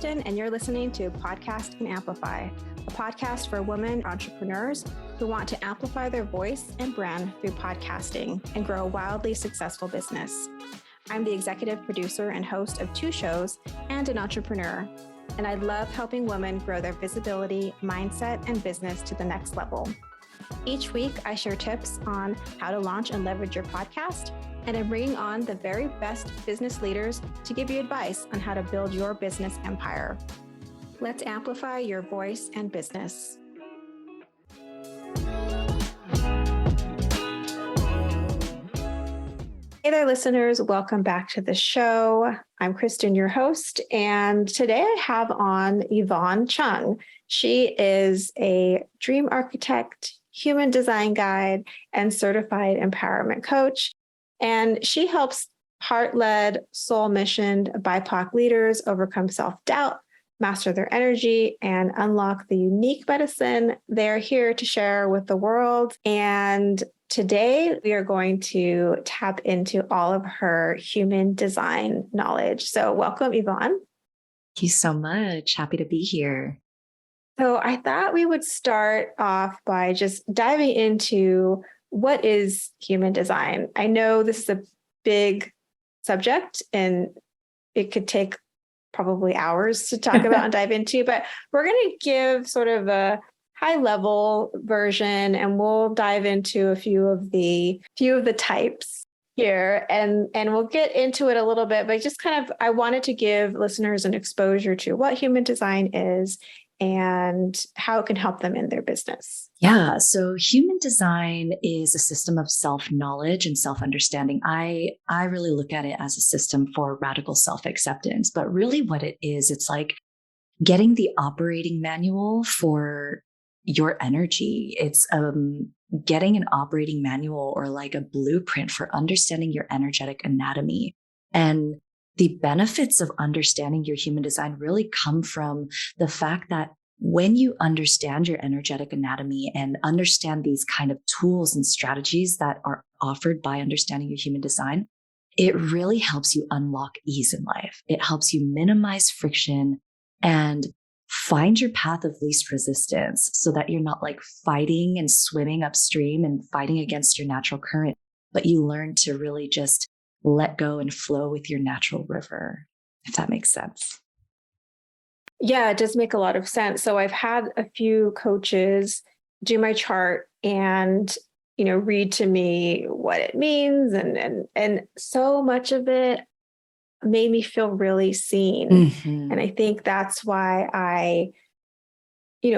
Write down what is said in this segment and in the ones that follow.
Kristen, and you're listening to Podcast and Amplify, a podcast for women entrepreneurs who want to amplify their voice and brand through podcasting and grow a wildly successful business. I'm the executive producer and host of 2 shows and an entrepreneur, and I love helping women grow their visibility, mindset, and business to the next level. Each week, I share tips on how to launch and leverage your podcast, and I'm bringing on the very best business leaders to give you advice on how to build your business empire. Let's amplify your voice and business. Hey there, listeners. Welcome back to the show. I'm Kristen, your host, and today I have on Yvonne Chung. She is a dream architect, human design guide, and certified empowerment coach. And she helps heart-led, soul-missioned BIPOC leaders overcome self-doubt, master their energy, and unlock the unique medicine they're here to share with the world. And today, we are going to tap into all of her human design knowledge. So welcome, Yvonne. Thank you so much. Happy to be here. So I thought we would start off by just diving into what is human design. I know this is a big subject and it could take probably hours to talk about and dive into, but we're going to give sort of a high level version and we'll dive into a few of the types here and we'll get into it a little bit, but just kind of, I wanted to give listeners an exposure to what human design is and how it can help them in their business. Yeah. So human design is a system of self-knowledge and self-understanding. I really look at it as a system for radical self-acceptance, but really what it is, it's like getting the operating manual for your energy. It's getting an operating manual or like a blueprint for understanding your energetic anatomy. And the benefits of understanding your human design really come from the fact that when you understand your energetic anatomy and understand these kind of tools and strategies that are offered by understanding your human design, it really helps you unlock ease in life. It helps you minimize friction and find your path of least resistance so that you're not like fighting and swimming upstream and fighting against your natural current, but you learn to really just let go and flow with your natural river, if that makes sense. Yeah, it does make a lot of sense. So I've had a few coaches do my chart and, read to me what it means. And so much of it made me feel really seen. Mm-hmm. And I think that's why I,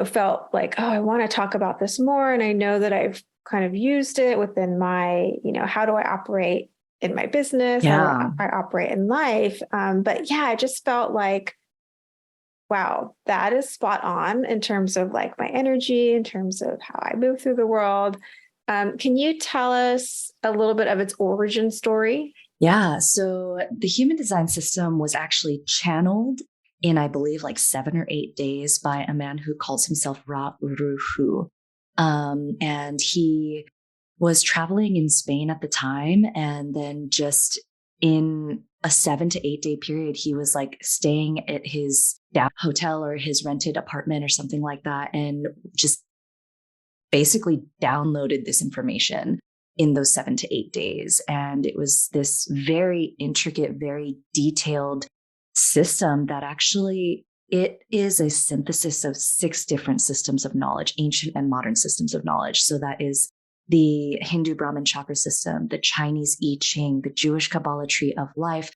felt like, oh, I want to talk about this more. And I know that I've kind of used it within my, how do I operate in my business, how I operate in life. But yeah, I just felt like, wow, that is spot on in terms of like my energy, in terms of how I move through the world. Can you tell us a little bit of its origin story? Yeah. So the human design system was actually channeled in, I believe, like 7 or 8 days by a man who calls himself Ra Uru Hu. And he was traveling in Spain at the time. And then just in a 7 to 8 day period, he was like staying at his hotel or his rented apartment or something like that. And just basically downloaded this information in those 7 to 8 days. And it was this very intricate, very detailed system that actually, it is a synthesis of 6 different systems of knowledge, ancient and modern systems of knowledge. So that is the Hindu Brahmin chakra system, the Chinese I Ching, the Jewish Kabbalah tree of life,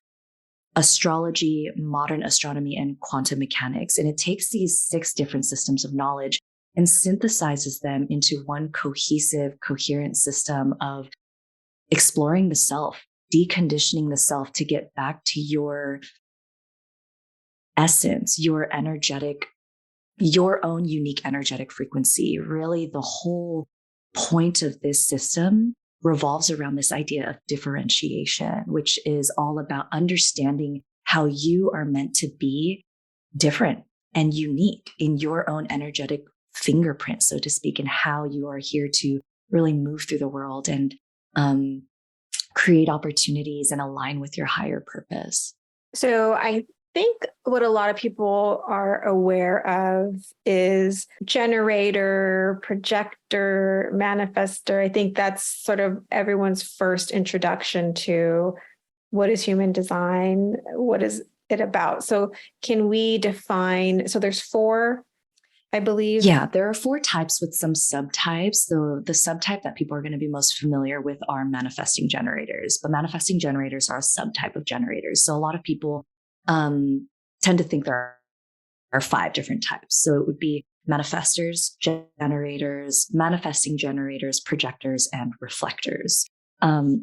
astrology, modern astronomy, and quantum mechanics. And it takes these 6 different systems of knowledge and synthesizes them into one cohesive, coherent system of exploring the self, deconditioning the self to get back to your essence, your own unique energetic frequency. Really, the whole point of this system revolves around this idea of differentiation, which is all about understanding how you are meant to be different and unique in your own energetic fingerprint, so to speak, and how you are here to really move through the world and create opportunities and align with your higher purpose. So I think what a lot of people are aware of is generator, projector, manifester. I think that's sort of everyone's first introduction to what is human design, what is it about. So can we define, so there's four, I believe. Yeah, there are 4 types with some subtypes. The subtype that people are going to be most familiar with are manifesting generators, but manifesting generators are a subtype of generators. So a lot of people tend to think there are 5 different types. So it would be manifestors, generators, manifesting generators, projectors, and reflectors.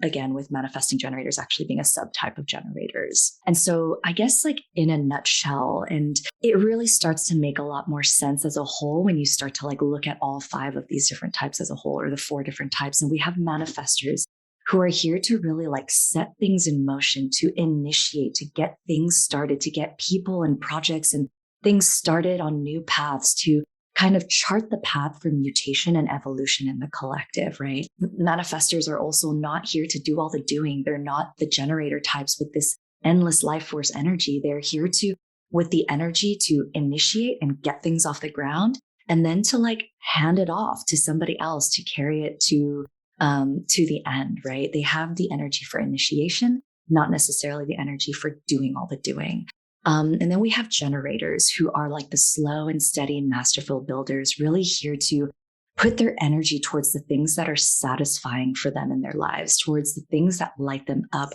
Again, with manifesting generators actually being a subtype of generators. And so I guess like in a nutshell, and it really starts to make a lot more sense as a whole when you start to like look at all 5 of these different types as a whole, or the 4 different types. And we have manifestors who are here to really like set things in motion, to initiate, to get things started, to get people and projects and things started on new paths, to kind of chart the path for mutation and evolution in the collective, right? Manifestors are also not here to do all the doing. They're not the generator types with this endless life force energy. They're here to, with the energy to initiate and get things off the ground, and then to like hand it off to somebody else to carry it to the end, right? They have the energy for initiation, not necessarily the energy for doing all the doing. And then we have generators who are like the slow and steady masterful builders, really here to put their energy towards the things that are satisfying for them in their lives, towards the things that light them up.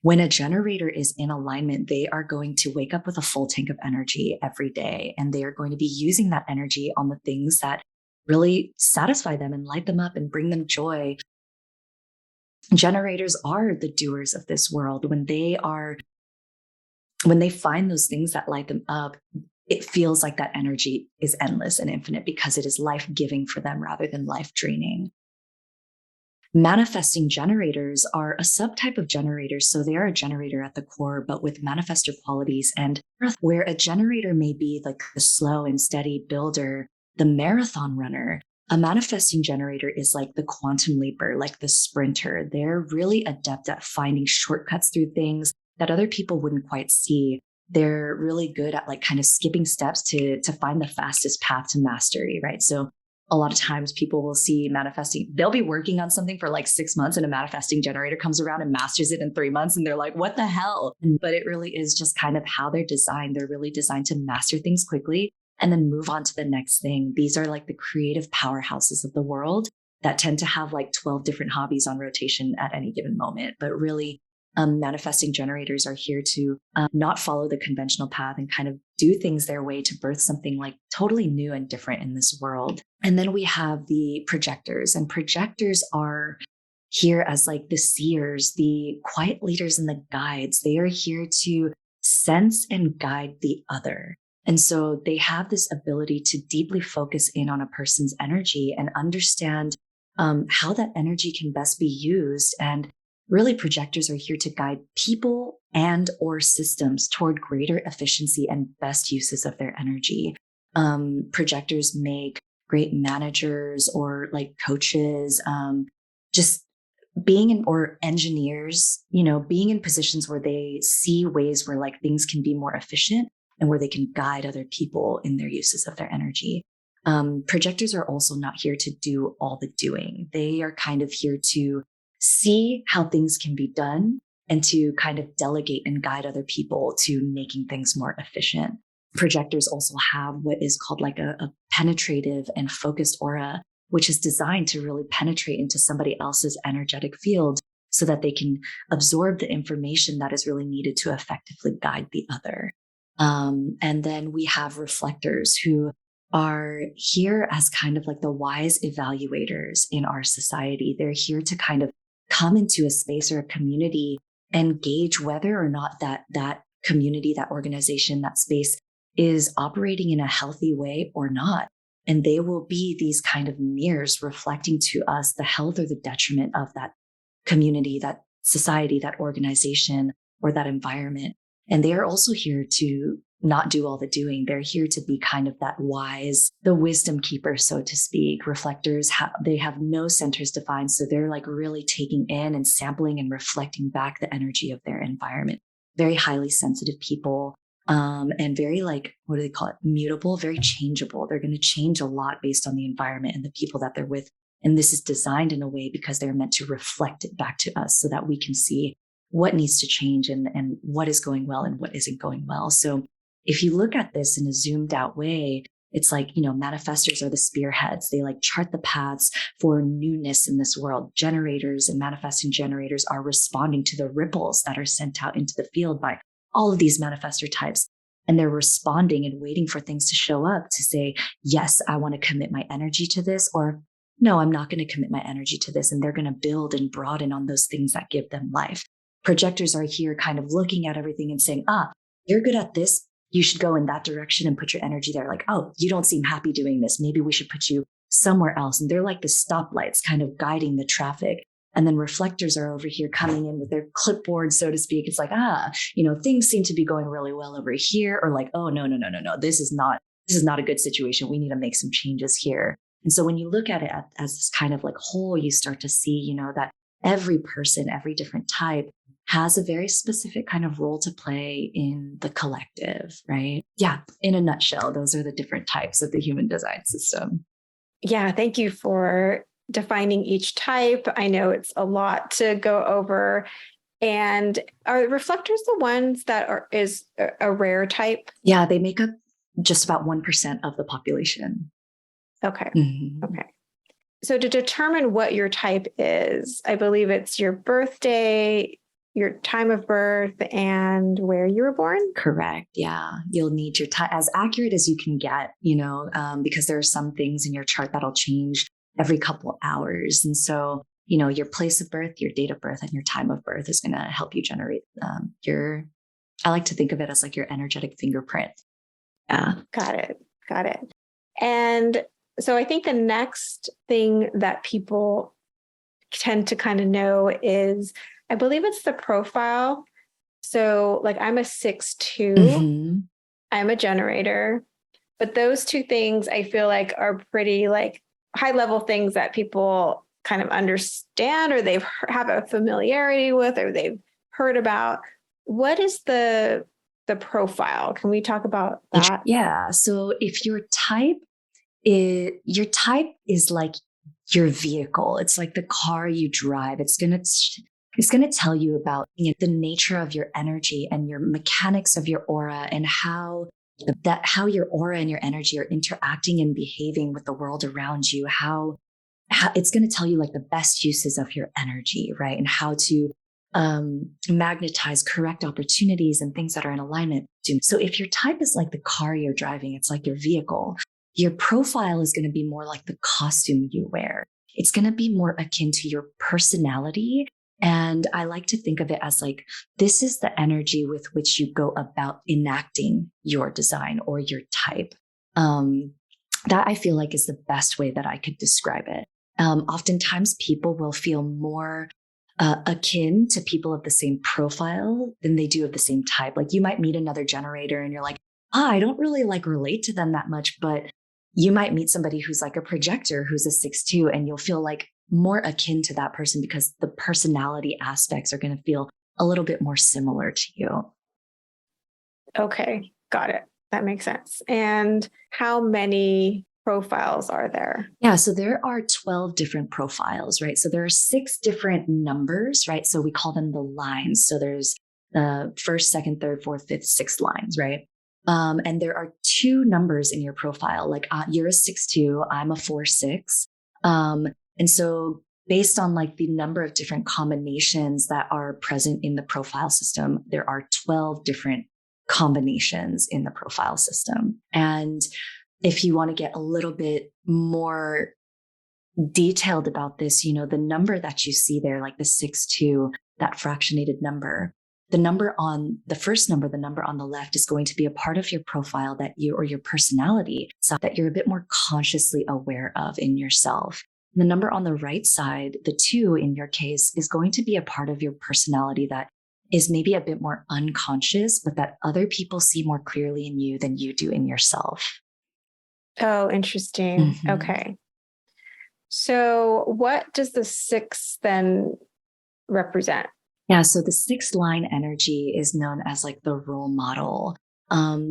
When a generator is in alignment, they are going to wake up with a full tank of energy every day, and they are going to be using that energy on the things that really satisfy them and light them up and bring them joy. Generators are the doers of this world. When they find those things that light them up, it feels like that energy is endless and infinite because it is life-giving for them rather than life-draining. Manifesting generators are a subtype of generators. So they are a generator at the core, but with manifestor qualities. And where a generator may be like the slow and steady builder, the marathon runner, a manifesting generator is like the quantum leaper, like the sprinter. They're really adept at finding shortcuts through things that other people wouldn't quite see. They're really good at like kind of skipping steps to find the fastest path to mastery, right? So a lot of times people will see manifesting, they'll be working on something for like 6 months and a manifesting generator comes around and masters it in 3 months. And they're like, what the hell? But it really is just kind of how they're designed. They're really designed to master things quickly and then move on to the next thing. These are like the creative powerhouses of the world that tend to have like 12 different hobbies on rotation at any given moment. But really, manifesting generators are here to not follow the conventional path and kind of do things their way to birth something like totally new and different in this world. And then we have the projectors, and projectors are here as like the seers, the quiet leaders and the guides. They are here to sense and guide the other. And so they have this ability to deeply focus in on a person's energy and understand how that energy can best be used. And really, projectors are here to guide people and or systems toward greater efficiency and best uses of their energy. Projectors make great managers or like coaches, just being in, or engineers, being in positions where they see ways where like things can be more efficient and where they can guide other people in their uses of their energy. Projectors are also not here to do all the doing. They are kind of here to see how things can be done and to kind of delegate and guide other people to making things more efficient. Projectors also have what is called like a penetrative and focused aura, which is designed to really penetrate into somebody else's energetic field so that they can absorb the information that is really needed to effectively guide the other. And then we have reflectors who are here as kind of like the wise evaluators in our society. They're here to kind of come into a space or a community and gauge whether or not that community, that organization, that space is operating in a healthy way or not. And they will be these kind of mirrors reflecting to us the health or the detriment of that community, that society, that organization, or that environment. And they are also here to not do all the doing. They're here to be kind of that wise, the wisdom keeper, so to speak. Reflectors, they have no centers defined. So they're like really taking in and sampling and reflecting back the energy of their environment. very highly sensitive people, and very like, what do they call it? Mutable, very changeable. They're going to change a lot based on the environment and the people that they're with. And this is designed in a way because they're meant to reflect it back to us so that we can see what needs to change and what is going well and what isn't going well. So if you look at this in a zoomed out way, it's like, manifestors are the spearheads. They like chart the paths for newness in this world. Generators and manifesting generators are responding to the ripples that are sent out into the field by all of these manifestor types. And they're responding and waiting for things to show up to say, yes, I want to commit my energy to this, or no, I'm not going to commit my energy to this. And they're going to build and broaden on those things that give them life. Projectors are here kind of looking at everything and saying, you're good at this. You should go in that direction and put your energy there. Like, oh, you don't seem happy doing this. Maybe we should put you somewhere else. And they're like the stoplights kind of guiding the traffic. And then reflectors are over here coming in with their clipboard, so to speak. It's like, things seem to be going really well over here. Or like, oh, no. This is not a good situation. We need to make some changes here. And so when you look at it as this kind of like whole, you start to see, that every person, every different type has a very specific kind of role to play in the collective, right? Yeah. In a nutshell, those are the different types of the human design system. Yeah. Thank you for defining each type. I know it's a lot to go over. And are reflectors the ones that is a rare type? Yeah. They make up just about 1% of the population. Okay. Mm-hmm. Okay. So to determine what your type is, I believe it's your birthday, your time of birth, and where you were born? Correct. Yeah. You'll need your time as accurate as you can get, because there are some things in your chart that'll change every couple of hours. And so, your place of birth, your date of birth, and your time of birth is going to help you generate I like to think of it as like your energetic fingerprint. Yeah. Got it. And so I think the next thing that people tend to kind of know is, I believe it's the profile. So like I'm a 6'2", mm-hmm. I'm a generator, but those two things I feel like are pretty like high level things that people kind of understand or they've have a familiarity with or they've heard about. What is the profile? Can we talk about that? Yeah. So if your type is like your vehicle, it's like the car you drive. It's going to tell you about the nature of your energy and your mechanics of your aura and how your aura and your energy are interacting and behaving with the world around you, how it's going to tell you like the best uses of your energy, right? And how to magnetize correct opportunities and things that are in alignment. So if your type is like the car you're driving, it's like your vehicle, your profile is going to be more like the costume you wear. It's going to be more akin to your personality. And I like to think of it as like, this is the energy with which you go about enacting your design or your type. That I feel like is the best way that I could describe it. Oftentimes people will feel more akin to people of the same profile than they do of the same type. Like you might meet another generator and you're like, I don't really like relate to them that much, but you might meet somebody who's like a projector, who's a 6'2", and you'll feel like more akin to that person because the personality aspects are going to feel a little bit more similar to you. Okay, got it. That makes sense. And how many profiles are there? Yeah, so there are 12 different profiles, right? So there are 6 different numbers, right? So we call them the lines. So there's the first, second, third, fourth, fifth, sixth lines, right? And there are 2 numbers in your profile. Like you're a 6'2", I'm a 4'6". And so based on like the number of different combinations that are present in the profile system, there are 12 different combinations in the profile system. And if you want to get a little bit more detailed about this, the number that you see there, like the 6'2", that fractionated number, the number on the first number, the number on the left is going to be a part of your profile that you, or your personality, so that you're a bit more consciously aware of in yourself. And the number on the right side, the 2 in your case, is going to be a part of your personality that is maybe a bit more unconscious, but that other people see more clearly in you than you do in yourself. Oh, interesting. Mm-hmm. Okay. So what does the 6 then represent? Yeah, so the sixth line energy is known as like the role model.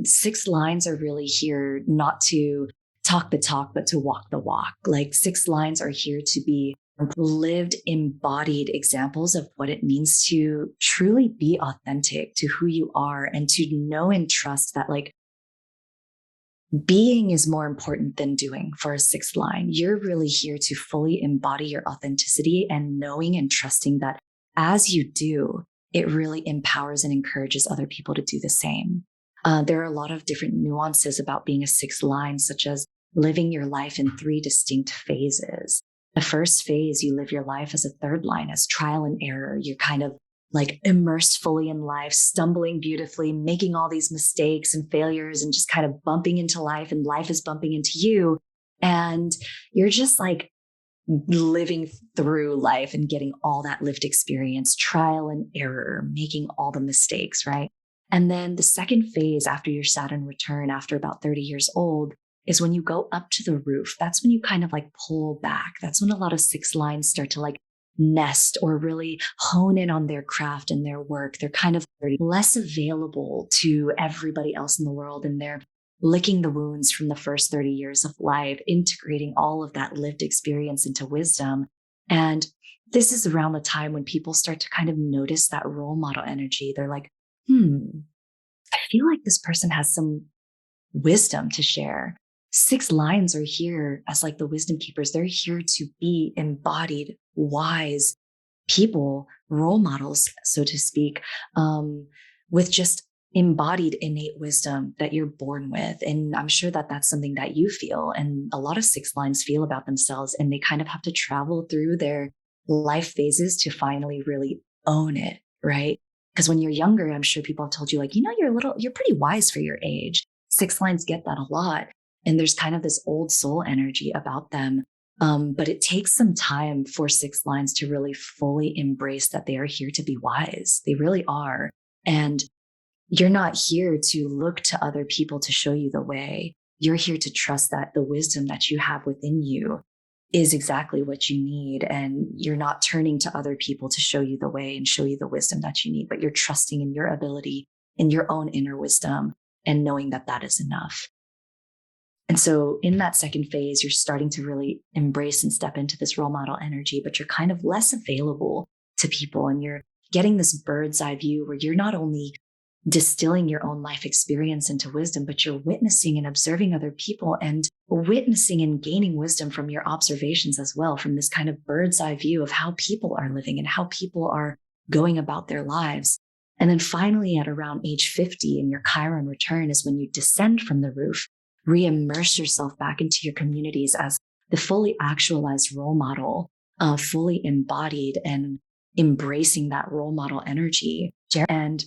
Six lines are really here not to talk the talk, but to walk the walk. Like six lines are here to be lived, embodied examples of what it means to truly be authentic to who you are and to know and trust that like being is more important than doing for a sixth line. You're really here to fully embody your authenticity and knowing and trusting that as you do, it really empowers and encourages other people to do the same. There are a lot of different nuances about being a sixth line, such as living your life in three distinct phases. The first phase, you live your life as a third line, as trial and error. You're kind of like immersed fully in life, stumbling beautifully, making all these mistakes and failures and just kind of bumping into life, and life is bumping into you. And you're just like living through life and getting all that lived experience, trial and error, making all the mistakes, right? And then the second phase after your Saturn return, after about 30 years old, is when you go up to the roof. That's when you kind of like pull back. That's when a lot of six lines start to like nest or really hone in on their craft and their work. They're kind of less available to everybody else in the world, and they're licking the wounds from the first 30 years of life, integrating all of that lived experience into wisdom. And this is around the time when people start to kind of notice that role model energy. They're like, I feel like this person has some wisdom to share. Six lines are here as like the wisdom keepers. They're here to be embodied, wise people, role models, so to speak, with just embodied innate wisdom that you're born with. And I'm sure that that's something that you feel. And a lot of six lines feel about themselves, and they kind of have to travel through their life phases to finally really own it, right? Because when you're younger, I'm sure people have told you, like, you're pretty wise for your age. Six lines get that a lot. And there's kind of this old soul energy about them. But it takes some time for six lines to really fully embrace that they are here to be wise. They really are. And you're not here to look to other people to show you the way. You're here to trust that the wisdom that you have within you is exactly what you need. And you're not turning to other people to show you the way and show you the wisdom that you need, but you're trusting in your ability, in your own inner wisdom, and knowing that that is enough. And so in that second phase, you're starting to really embrace and step into this role model energy, but you're kind of less available to people. And you're getting this bird's eye view where you're not only distilling your own life experience into wisdom, but you're witnessing and observing other people and witnessing and gaining wisdom from your observations as well, from this kind of bird's eye view of how people are living and how people are going about their lives. And then finally, at around age 50 in your Chiron return is when you descend from the roof, re-immerse yourself back into your communities as the fully actualized role model, fully embodied and embracing that role model energy and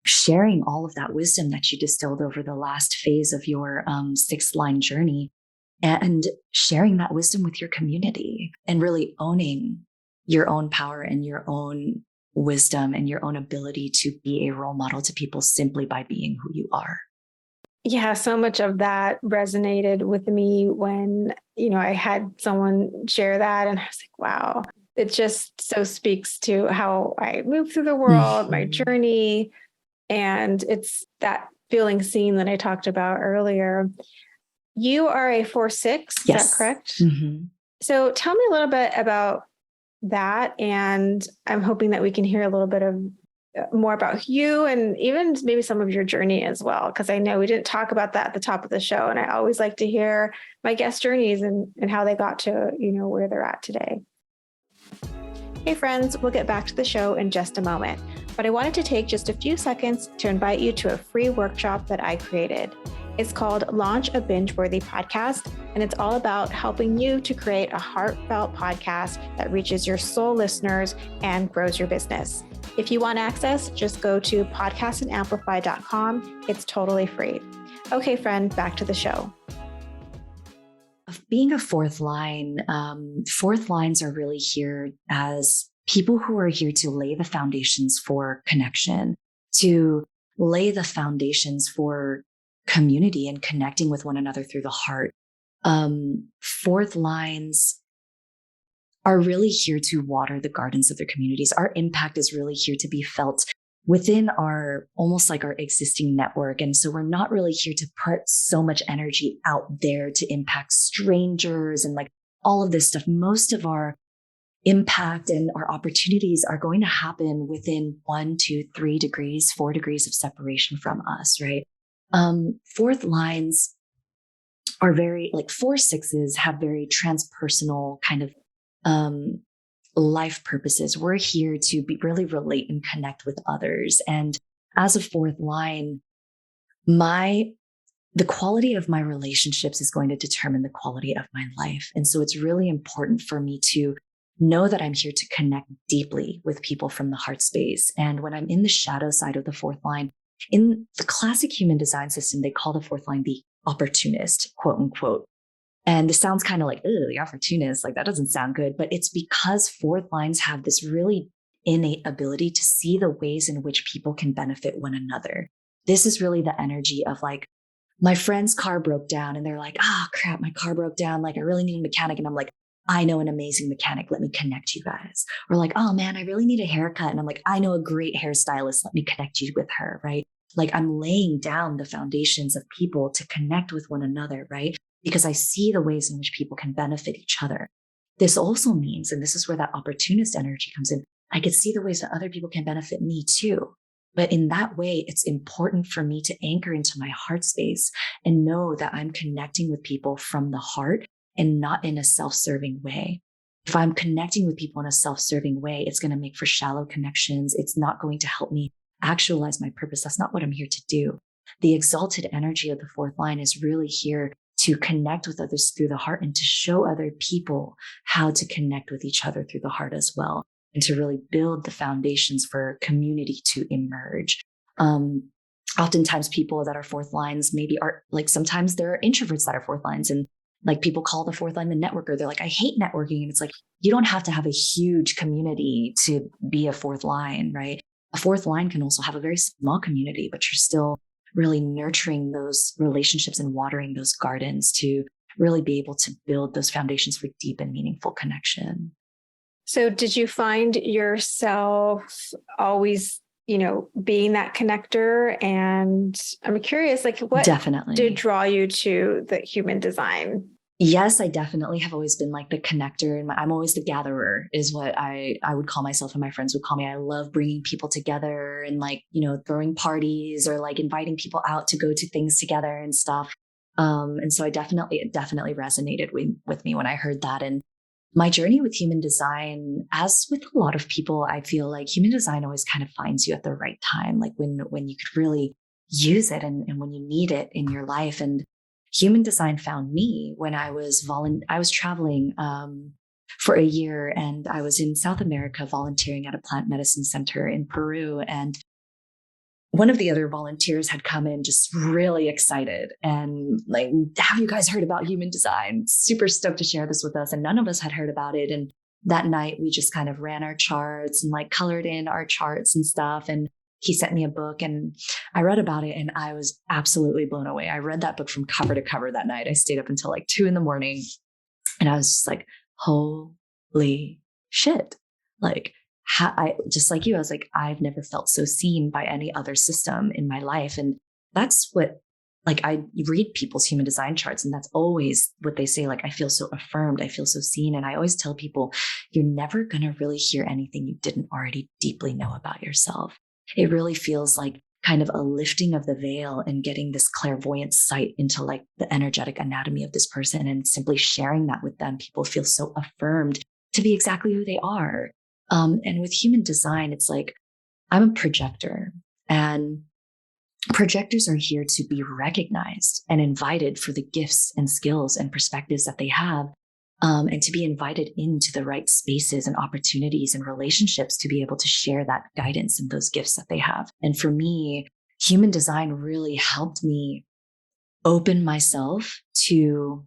sharing all of that wisdom that you distilled over the last phase of your sixth line journey, and sharing that wisdom with your community and really owning your own power and your own wisdom and your own ability to be a role model to people simply by being who you are. Yeah, so much of that resonated with me when, I had someone share that, and I was like, wow, it just so speaks to how I move through the world, my journey. And it's that feeling seen that I talked about earlier. You are a 4/6, is that correct? Mm-hmm. So tell me a little bit about that. And I'm hoping that we can hear a little bit of more about you and even maybe some of your journey as well, because I know we didn't talk about that at the top of the show. And I always like to hear my guest journeys and how they got to, where they're at today. Hey friends, we'll get back to the show in just a moment, but I wanted to take just a few seconds to invite you to a free workshop that I created. It's called Launch a Binge-Worthy Podcast, and it's all about helping you to create a heartfelt podcast that reaches your soul listeners and grows your business. If you want access, just go to podcastandamplify.com. It's totally free. Okay, friend, back to the show. Being a fourth line, fourth lines are really here as people who are here to lay the foundations for connection, to lay the foundations for community and connecting with one another through the heart. Fourth lines are really here to water the gardens of their communities. Our impact is really here to be felt within our almost like our existing network. And so we're not really here to put so much energy out there to impact strangers and like all of this stuff. Most of our impact and our opportunities are going to happen within 1, 2, 3 degrees, 4 degrees of separation from us, right? Fourth lines are very like 4/6s have very transpersonal kind of life purposes. We're here to really relate and connect with others. And as a fourth line, the quality of my relationships is going to determine the quality of my life. And so it's really important for me to know that I'm here to connect deeply with people from the heart space. And when I'm in the shadow side of the fourth line, in the classic human design system, they call the fourth line the opportunist, quote unquote. And this sounds kind of like, oh, the opportunist, like that doesn't sound good. But it's because fourth lines have this really innate ability to see the ways in which people can benefit one another. This is really the energy of like, my friend's car broke down and they're like, ah, crap, my car broke down. Like, I really need a mechanic. And I'm like, I know an amazing mechanic. Let me connect you guys. Or like, oh man, I really need a haircut. And I'm like, I know a great hairstylist. Let me connect you with her, right? Like I'm laying down the foundations of people to connect with one another, right? Because I see the ways in which people can benefit each other. This also means, and this is where that opportunist energy comes in, I could see the ways that other people can benefit me too. But in that way, it's important for me to anchor into my heart space and know that I'm connecting with people from the heart and not in a self-serving way. If I'm connecting with people in a self-serving way, it's going to make for shallow connections. It's not going to help me actualize my purpose. That's not what I'm here to do. The exalted energy of the fourth line is really here to connect with others through the heart and to show other people how to connect with each other through the heart as well, and to really build the foundations for community to emerge. Oftentimes people that are fourth lines maybe are like, sometimes there are introverts that are fourth lines, and like people call the fourth line the networker. They're like, I hate networking. And it's like, you don't have to have a huge community to be a fourth line, right? A fourth line can also have a very small community, but you're still really nurturing those relationships and watering those gardens to really be able to build those foundations for deep and meaningful connection. So did you find yourself always, being that connector? And I'm curious, like what Definitely did draw you to the human design? Yes, I definitely have always been like the connector, and I'm always the gatherer is what I would call myself, and my friends would call me. I love bringing people together and like, throwing parties or like inviting people out to go to things together and stuff. And so it definitely resonated with me when I heard that. And my journey with human design, as with a lot of people, I feel like human design always kind of finds you at the right time, like when you could really use it and when you need it in your life. And human design found me when I was traveling for a year, and I was in South America volunteering at a plant medicine center in Peru. And one of the other volunteers had come in just really excited and like, have you guys heard about human design? Super stoked to share this with us. And none of us had heard about it. And that night we just kind of ran our charts and like colored in our charts and stuff. And he sent me a book and I read about it and I was absolutely blown away. I read that book from cover to cover that night. I stayed up until like 2 a.m. and I was just like, holy shit. Like, I just like you, I was like, I've never felt so seen by any other system in my life. And that's what, like, I read people's human design charts, and that's always what they say. Like, I feel so affirmed. I feel so seen. And I always tell people, you're never going to really hear anything you didn't already deeply know about yourself. It really feels like kind of a lifting of the veil and getting this clairvoyant sight into like the energetic anatomy of this person, and simply sharing that with them. People feel so affirmed to be exactly who they are. And with human design, it's like, I'm a projector, and projectors are here to be recognized and invited for the gifts and skills and perspectives that they have, and to be invited into the right spaces and opportunities and relationships to be able to share that guidance and those gifts that they have. And for me, human design really helped me open myself to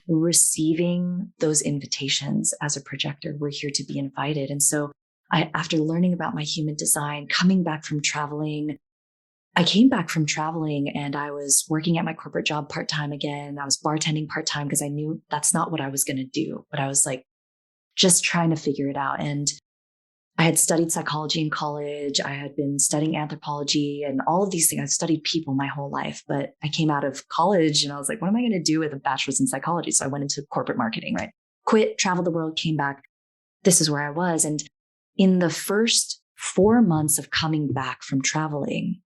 receiving those invitations. As a projector, we're here to be invited. And so after learning about my human design, coming back from traveling, I came back from traveling and I was working at my corporate job part-time again. I was bartending part-time because I knew that's not what I was going to do. But I was like, just trying to figure it out. And I had studied psychology in college. I had been studying anthropology and all of these things. I studied people my whole life, but I came out of college and I was like, what am I going to do with a bachelor's in psychology? So I went into corporate marketing, right? Quit, traveled the world, came back. This is where I was. And in the first 4 months of coming back from traveling,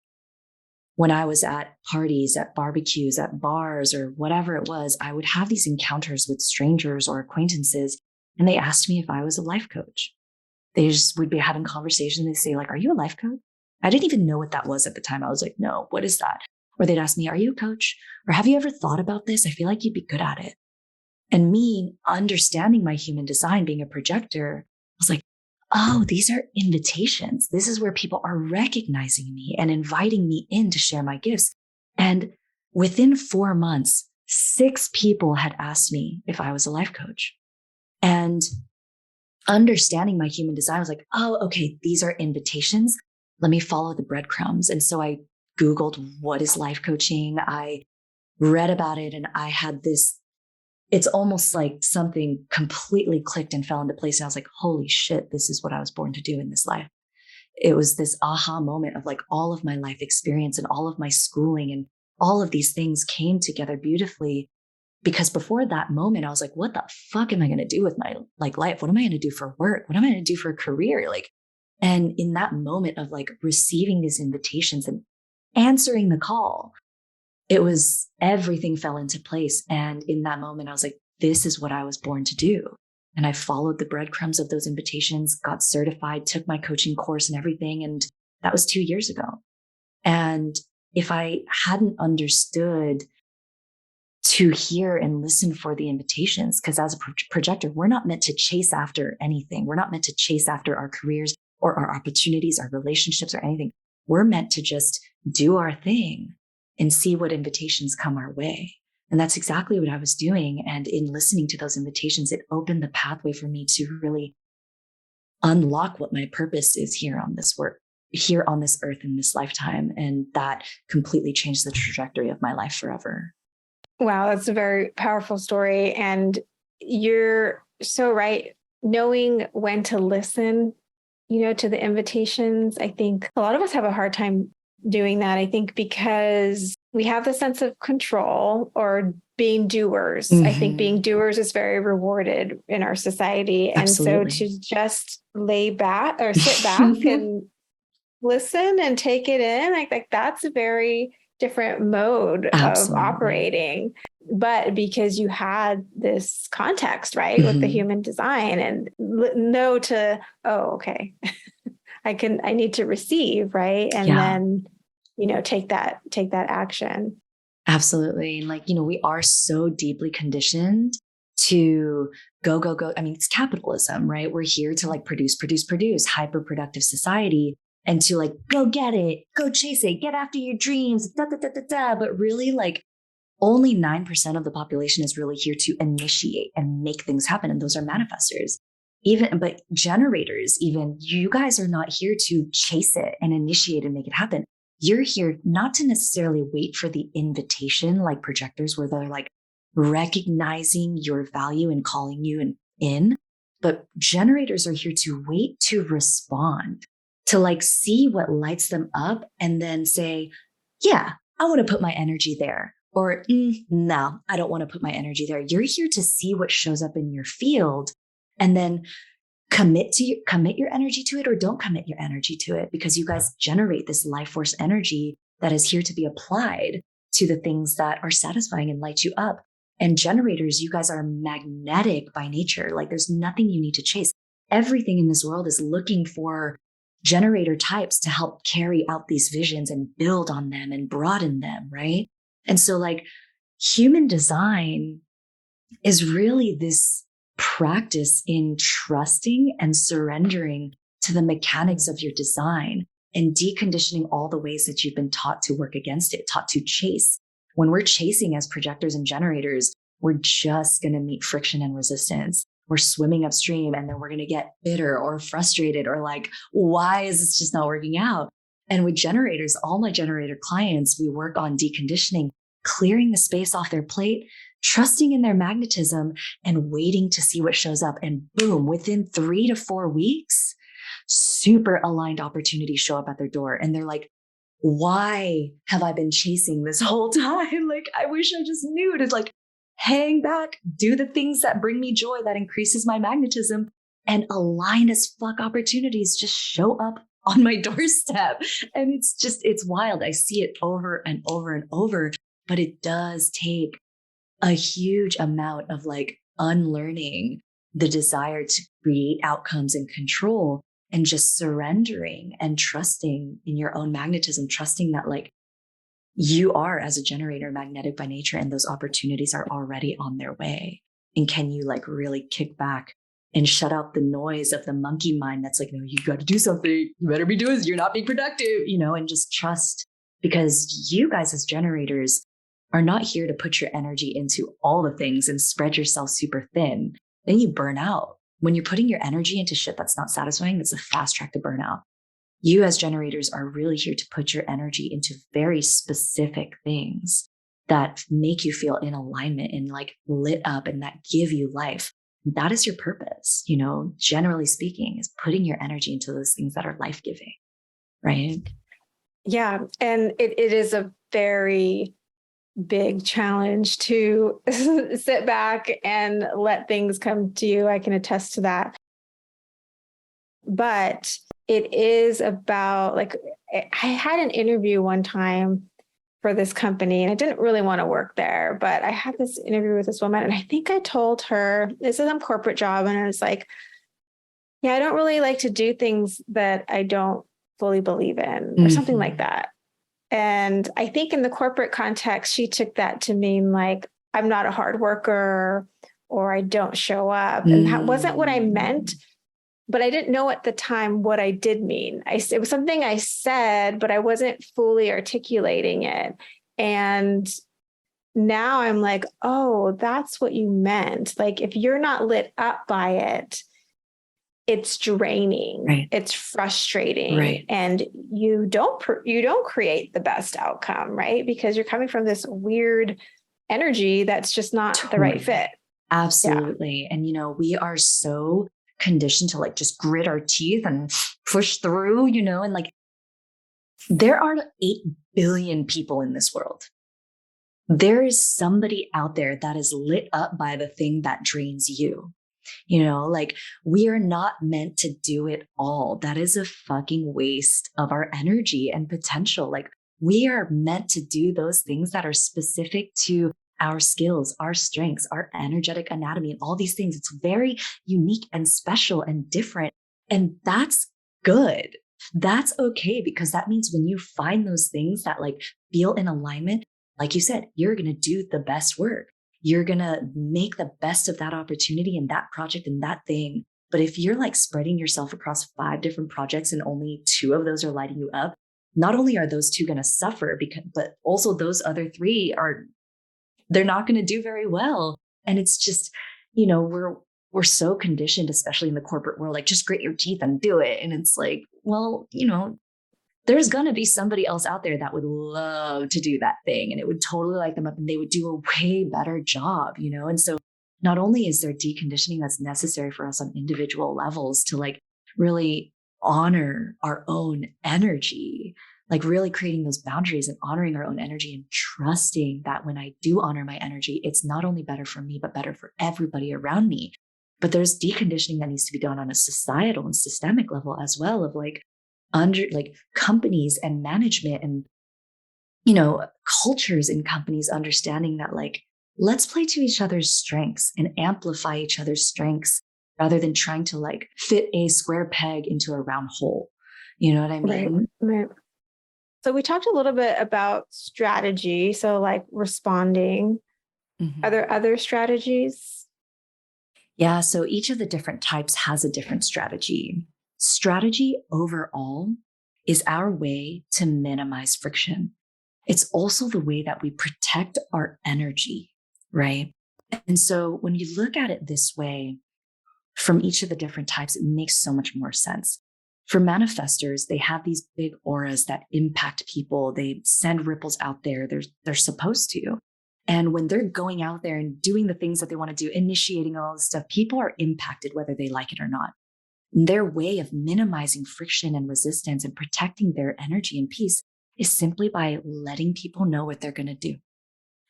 when I was at parties, at barbecues, at bars, or whatever it was, I would have these encounters with strangers or acquaintances, and they asked me if I was a life coach. They just would be having conversations. They'd say, like, are you a life coach? I didn't even know what that was at the time. I was like, no, what is that? Or they'd ask me, are you a coach? Or have you ever thought about this? I feel like you'd be good at it. And me understanding my human design, being a projector, I was like, oh, these are invitations. This is where people are recognizing me and inviting me in to share my gifts. And within 4 months, 6 people had asked me if I was a life coach. And understanding my human design, I was like, oh, okay, these are invitations. Let me follow the breadcrumbs. And so I Googled, what is life coaching? I read about it, and I had this, it's almost like something completely clicked and fell into place. And I was like, holy shit, this is what I was born to do in this life. It was this aha moment of like all of my life experience and all of my schooling and all of these things came together beautifully. Because before that moment, I was like, what the fuck am I going to do with my life? What am I going to do for work? What am I going to do for a career? And in that moment of like receiving these invitations and answering the call, it was, everything fell into place. And in that moment, I was like, this is what I was born to do. And I followed the breadcrumbs of those invitations, got certified, took my coaching course and everything. And that was 2 years ago. And if I hadn't understood to hear and listen for the invitations, because as a projector, we're not meant to chase after anything. We're not meant to chase after our careers or our opportunities, our relationships or anything. We're meant to just do our thing and see what invitations come our way. And that's exactly what I was doing. And in listening to those invitations, it opened the pathway for me to really unlock what my purpose is here on this work, here on this earth in this lifetime. And that completely changed the trajectory of my life forever. Wow, that's a very powerful story. And you're so right. Knowing when to listen, to the invitations. I think a lot of us have a hard time doing that. I think because we have the sense of control or being doers. I think being doers is very rewarded in our society. Absolutely. And so to just lay back or sit back and listen and take it in, like that's a very different mode Absolutely. of operating. But because you had this context, right, with the human design and know to, oh, okay, I need to receive, right? And then, take that action. Absolutely. And we are so deeply conditioned to go, go, go. I mean, it's capitalism, right? We're here to produce, hyper productive society. And to go get it, go chase it, get after your dreams, da, da, da, da, da. But really only 9% of the population is really here to initiate and make things happen. And those are manifestors. But generators, even you guys are not here to chase it and initiate and make it happen. You're here not to necessarily wait for the invitation like projectors, where they're recognizing your value and calling you in. But generators are here to wait to respond, to see what lights them up and then say, yeah, I want to put my energy there. Or no, I don't want to put my energy there. You're here to see what shows up in your field and then commit your energy to it, or don't commit your energy to it, because you guys generate this life force energy that is here to be applied to the things that are satisfying and light you up. And generators, you guys are magnetic by nature. There's nothing you need to chase. Everything in this world is looking for generator types to help carry out these visions and build on them and broaden them, right? And so human design is really this practice in trusting and surrendering to the mechanics of your design and deconditioning all the ways that you've been taught to work against it, taught to chase. When we're chasing as projectors and generators, we're just going to meet friction and resistance. We're swimming upstream, and then we're going to get bitter or frustrated or why is this just not working out? And with generators, all my generator clients, we work on deconditioning, clearing the space off their plate trusting in their magnetism and waiting to see what shows up. And boom, within 3 to 4 weeks, super aligned opportunities show up at their door. And they're like, why have I been chasing this whole time? Like, I wish I just knew to like hang back, do the things that bring me joy, that increases my magnetism, and aligned as fuck opportunities just show up on my doorstep. And it's wild. I see it over and over and over, but it does take a huge amount of like unlearning the desire to create outcomes and control, and just surrendering and trusting in your own magnetism, trusting that like you are, as a generator, magnetic by nature, and those opportunities are already on their way. And can you like really kick back and shut out the noise of the monkey mind that's like, no, you got to do something. You better be doing this. You're not being productive, and just trust, because you guys as generators are not here to put your energy into all the things and spread yourself super thin. Then you burn out. When you're putting your energy into shit that's not satisfying, that's a fast track to burnout. You as generators are really here to put your energy into very specific things that make you feel in alignment and like lit up and that give you life. That is your purpose, generally speaking, is putting your energy into those things that are life-giving, right? Yeah. And it is a very big challenge to sit back and let things come to you. I can attest to that. But it is about like, I had an interview one time for this company and I didn't really want to work there, but I had this interview with this woman and I think I told her, this is a corporate job. And I was like, yeah, I don't really like to do things that I don't fully believe in or something like that. And I think in the corporate context, she took that to mean like, I'm not a hard worker or I don't show up. And that wasn't what I meant, but I didn't know at the time what I did mean. It was something I said, but I wasn't fully articulating it. And now I'm like, oh, that's what you meant. Like, if you're not lit up by it, it's draining, right? It's frustrating, right? And you don't create the best outcome, right? Because you're coming from this weird energy that's just not the right fit. Absolutely. Yeah. And we are so conditioned to like just grit our teeth and push through, and like there are 8 billion people in this world. There is somebody out there that is lit up by the thing that drains you. Like we are not meant to do it all. That is a fucking waste of our energy and potential. Like we are meant to do those things that are specific to our skills, our strengths, our energetic anatomy, and all these things. It's very unique and special and different. And that's good. That's okay, because that means when you find those things that like feel in alignment, like you said, you're going to do the best work. You're going to make the best of that opportunity and that project and that thing. But if you're like spreading yourself across 5 different projects and only 2 of those are lighting you up, not only are those 2 going to suffer, but also those other 3 they're not going to do very well. And it's just, we're so conditioned, especially in the corporate world, like just grit your teeth and do it. And it's like, well, there's going to be somebody else out there that would love to do that thing and it would totally light them up and they would do a way better job, And so not only is there deconditioning that's necessary for us on individual levels to like really honor our own energy, like really creating those boundaries and honoring our own energy and trusting that when I do honor my energy, it's not only better for me, but better for everybody around me. But there's deconditioning that needs to be done on a societal and systemic level as well, of like under like companies and management and, cultures in companies understanding that like, let's play to each other's strengths and amplify each other's strengths rather than trying to like fit a square peg into a round hole. You know what I mean? Right. So we talked a little bit about strategy. So like responding. Are there other strategies? Yeah. So each of the different types has a different strategy. Strategy overall is our way to minimize friction. It's also the way that we protect our energy, right? And so when you look at it this way, from each of the different types, it makes so much more sense. For manifestors, they have these big auras that impact people. They send ripples out there. They're supposed to. And when they're going out there and doing the things that they want to do, initiating all this stuff, people are impacted whether they like it or not. Their way of minimizing friction and resistance and protecting their energy and peace is simply by letting people know what they're going to do.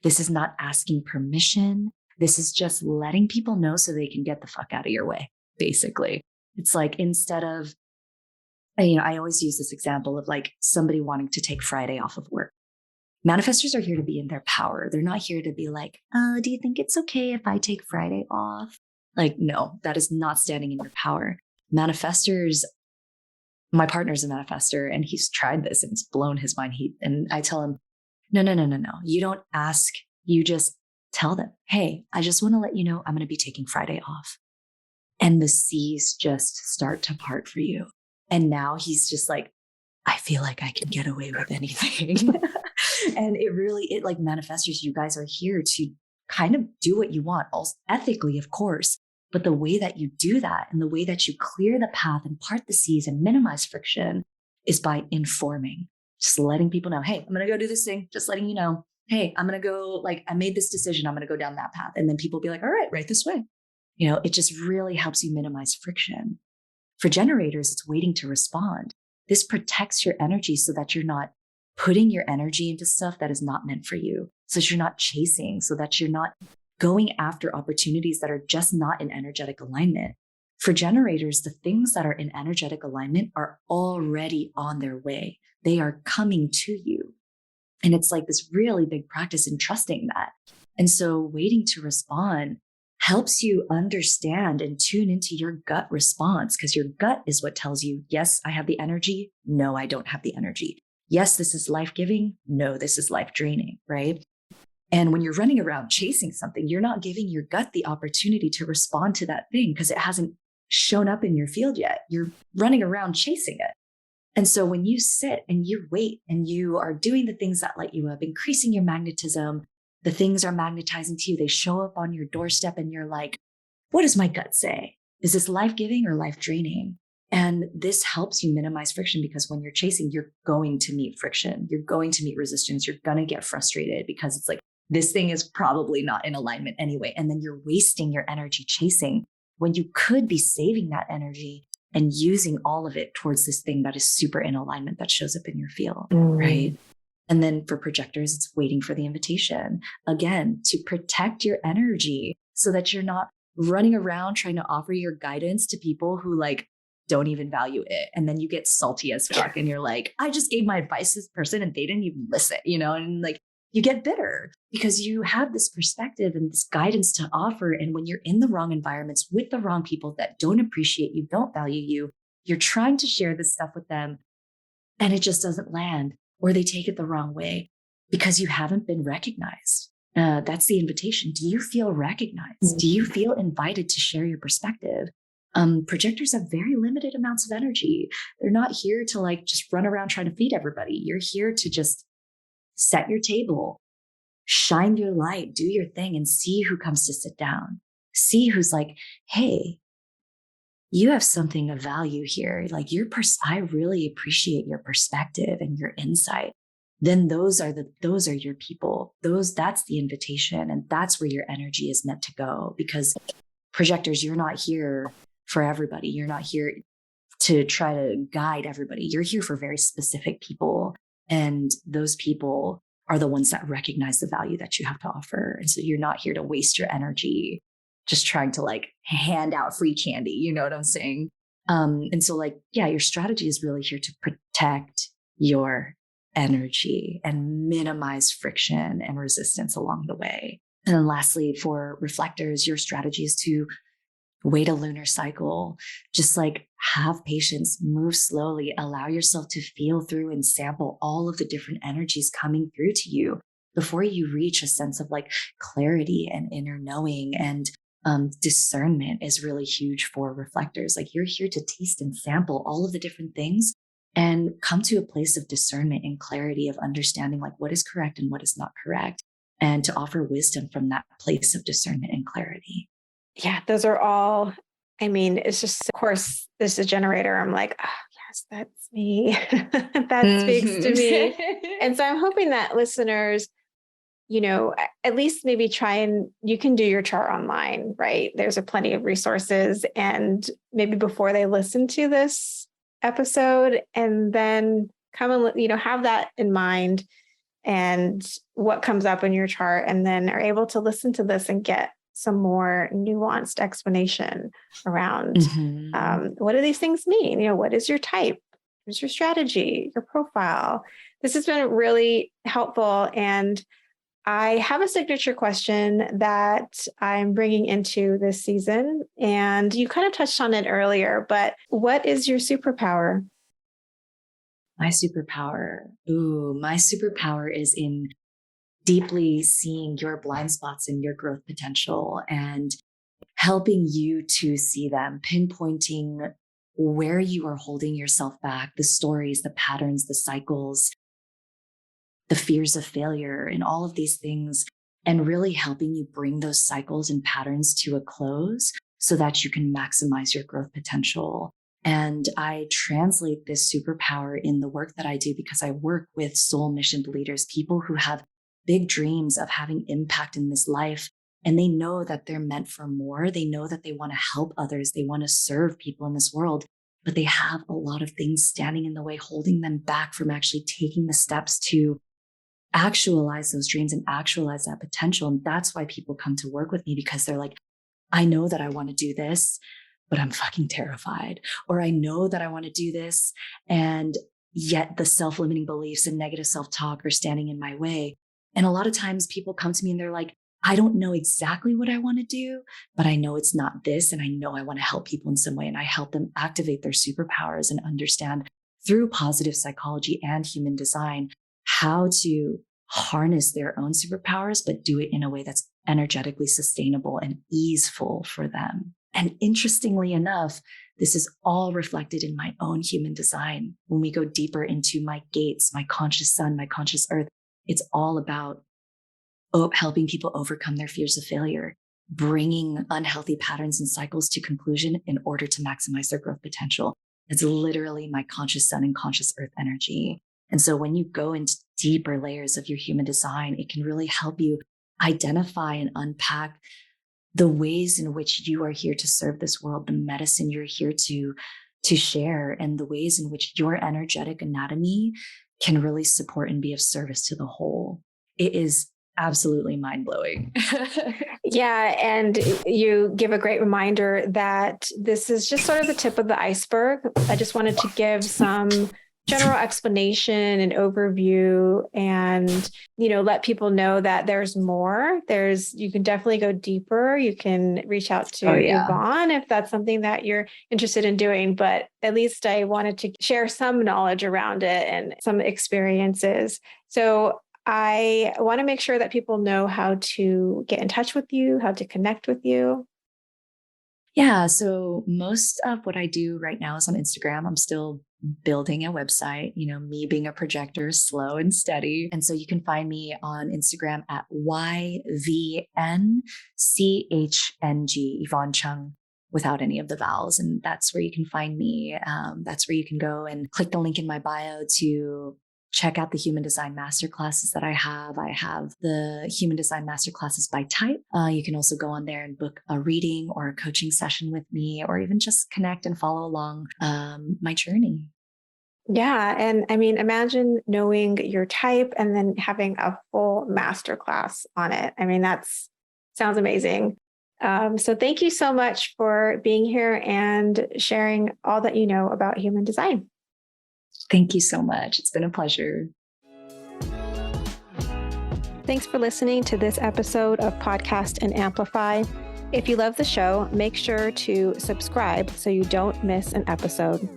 This is not asking permission. This is just letting people know so they can get the fuck out of your way, basically. It's like, instead of, I always use this example of like somebody wanting to take Friday off of work. Manifestors are here to be in their power. They're not here to be like, oh, do you think it's okay if I take Friday off? Like, no, that is not standing in your power. Manifestors, my partner's a manifestor and he's tried this and it's blown his mind. And I tell him, no. You don't ask. You just tell them, hey, I just want to let you know I'm going to be taking Friday off. And the seas just start to part for you. And now he's just like, I feel like I can get away with anything. And it like, manifestors, you guys are here to kind of do what you want, also ethically, of course. But the way that you do that and the way that you clear the path and part the seas and minimize friction is by informing, just letting people know, hey, I'm going to go do this thing, just letting you know, hey, I'm going to go, like, I made this decision, I'm going to go down that path. And then people be like, all right this way. It just really helps you minimize friction. For generators, it's waiting to respond. This protects your energy so that you're not putting your energy into stuff that is not meant for you. So that you're not chasing, so that you're not going after opportunities that are just not in energetic alignment. For generators, the things that are in energetic alignment are already on their way. They are coming to you. And it's like this really big practice in trusting that. And so waiting to respond helps you understand and tune into your gut response, because your gut is what tells you, yes, I have the energy. No, I don't have the energy. Yes, this is life-giving. No, this is life-draining, right? And when you're running around chasing something, you're not giving your gut the opportunity to respond to that thing because it hasn't shown up in your field yet. You're running around chasing it. And so when you sit and you wait and you are doing the things that light you up, increasing your magnetism, the things are magnetizing to you. They show up on your doorstep and you're like, what does my gut say? Is this life-giving or life-draining? And this helps you minimize friction, because when you're chasing, you're going to meet friction. You're going to meet resistance. You're going to get frustrated because it's like, this thing is probably not in alignment anyway. And then you're wasting your energy chasing when you could be saving that energy and using all of it towards this thing that is super in alignment that shows up in your field, right? And then for projectors, it's waiting for the invitation, again, to protect your energy so that you're not running around trying to offer your guidance to people who like don't even value it. And then you get salty as fuck and you're like, I just gave my advice to this person and they didn't even listen, and like you get bitter because you have this perspective and this guidance to offer. And when you're in the wrong environments with the wrong people that don't appreciate you, don't value you, you're trying to share this stuff with them and it just doesn't land, or they take it the wrong way because you haven't been recognized. That's the invitation. Do you feel recognized? Do you feel invited to share your perspective? Projectors have very limited amounts of energy. They're not here to like just run around trying to feed everybody. You're here to just set your table, shine your light, do your thing, and see who comes to sit down. See who's like, hey, you have something of value here. Like I really appreciate your perspective and your insight. Then those are your people. That's the invitation. And that's where your energy is meant to go, because projectors, you're not here for everybody. You're not here to try to guide everybody. You're here for very specific people. And those people are the ones that recognize the value that you have to offer. And so you're not here to waste your energy just trying to like hand out free candy. You know what I'm saying? And so like, yeah, your strategy is really here to protect your energy and minimize friction and resistance along the way. And then lastly, for reflectors, your strategy is to wait a lunar cycle, just like have patience, move slowly, allow yourself to feel through and sample all of the different energies coming through to you before you reach a sense of like clarity and inner knowing. And discernment is really huge for reflectors. Like you're here to taste and sample all of the different things and come to a place of discernment and clarity of understanding like what is correct and what is not correct, and to offer wisdom from that place of discernment and clarity. Yeah, those are all, it's just, of course, this is a generator. I'm like, oh, yes, that's me. That speaks to me. And so I'm hoping that listeners at least maybe you can do your chart online, right? There's plenty of resources, and maybe before they listen to this episode, and then come and, have that in mind and what comes up in your chart, and then are able to listen to this and get some more nuanced explanation around what do these things mean? What is your type? What's your strategy, your profile? This has been really helpful. And I have a signature question that I'm bringing into this season. And you kind of touched on it earlier, but what is your superpower? My superpower. My superpower is in deeply seeing your blind spots and your growth potential and helping you to see them, pinpointing where you are holding yourself back, the stories, the patterns, the cycles, the fears of failure, and all of these things, and really helping you bring those cycles and patterns to a close so that you can maximize your growth potential. And I translate this superpower in the work that I do because I work with soul mission leaders, people who have big dreams of having impact in this life. And they know that they're meant for more. They know that they want to help others. They want to serve people in this world, but they have a lot of things standing in the way, holding them back from actually taking the steps to actualize those dreams and actualize that potential. And that's why people come to work with me, because they're like, I know that I want to do this, but I'm fucking terrified. Or I know that I want to do this, and yet the self-limiting beliefs and negative self-talk are standing in my way. And a lot of times people come to me and they're like, I don't know exactly what I want to do, but I know it's not this. And I know I want to help people in some way. And I help them activate their superpowers and understand through positive psychology and human design how to harness their own superpowers, but do it in a way that's energetically sustainable and easeful for them. And interestingly enough, this is all reflected in my own human design. When we go deeper into my gates, my conscious sun, my conscious earth, it's all about helping people overcome their fears of failure, bringing unhealthy patterns and cycles to conclusion in order to maximize their growth potential. It's literally my conscious sun and conscious earth energy. And so when you go into deeper layers of your human design, it can really help you identify and unpack the ways in which you are here to serve this world, the medicine you're here to share, and the ways in which your energetic anatomy can really support and be of service to the whole. It is absolutely mind-blowing. Yeah. And you give a great reminder that this is just sort of the tip of the iceberg. I just wanted to give some general explanation and overview, and, let people know that there's more. You can definitely go deeper. You can reach out to Yvonne if that's something that you're interested in doing, but at least I wanted to share some knowledge around it and some experiences. So I want to make sure that people know how to get in touch with you, how to connect with you. Yeah. So most of what I do right now is on Instagram. I'm still building a website, me being a projector, slow and steady. And so you can find me on Instagram at YVNCHNG, Yvonne Chung, without any of the vowels. And that's where you can find me. That's where you can go and click the link in my bio to check out the human design masterclasses that I have. I have the human design masterclasses by type. You can also go on there and book a reading or a coaching session with me, or even just connect and follow along my journey. Yeah. And I mean, imagine knowing your type and then having a full masterclass on it. I mean, sounds amazing. So thank you so much for being here and sharing all that you know about human design. Thank you so much. It's been a pleasure. Thanks for listening to this episode of Podcast and Amplify. If you love the show, make sure to subscribe so you don't miss an episode.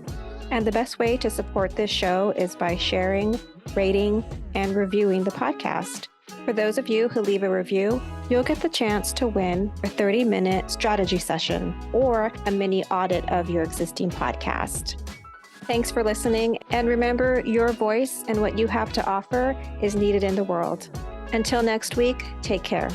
And the best way to support this show is by sharing, rating, and reviewing the podcast. For those of you who leave a review, you'll get the chance to win a 30-minute strategy session or a mini audit of your existing podcast. Thanks for listening, and remember, your voice and what you have to offer is needed in the world. Until next week, take care.